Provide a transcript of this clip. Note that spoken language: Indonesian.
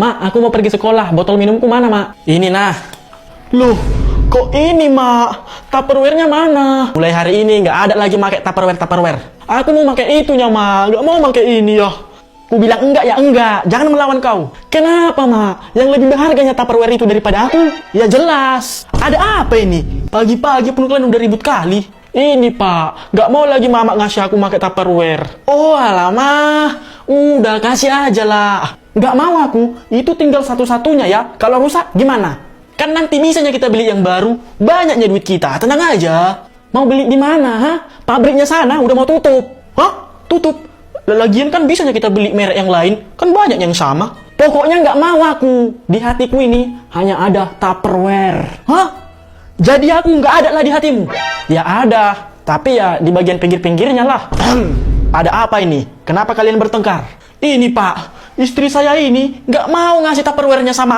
Mak, aku mau pergi sekolah. Botol minumku mana, Mak? Ini nah. Loh, kok ini, Mak? Tupperware-nya mana? Mulai hari ini nggak ada lagi pakai Tupperware. Aku mau pakai itunya, Mak. Nggak mau pakai ini ya. Ku bilang enggak ya enggak. Jangan melawan kau. Kenapa, Mak? Yang lebih berharganya Tupperware itu daripada aku? Ya jelas. Ada apa ini? Pagi-pagi pun kalian udah ribut kali. Ini, Pak. Nggak mau lagi Mama ngasih aku pakai Tupperware. Oh, alamah. Udah, kasih aja lah. Nggak mau aku. Itu tinggal satu-satunya ya. Kalau rusak, gimana? Kan nanti bisanya kita beli yang baru. Banyaknya duit kita. Tenang aja. Mau beli di mana, ha? Pabriknya sana udah mau tutup. Hah? Tutup? Lagian kan bisanya kita beli merek yang lain. Kan banyak yang sama. Pokoknya nggak mau aku. Di hatiku ini hanya ada Tupperware. Hah? Jadi aku nggak ada lah di hatimu? Ya ada. Tapi ya di bagian pinggir-pinggirnya lah. Ada apa ini? Kenapa kalian bertengkar? Ini, Pak. Istri saya ini nggak mau ngasih Tupperware-nya sama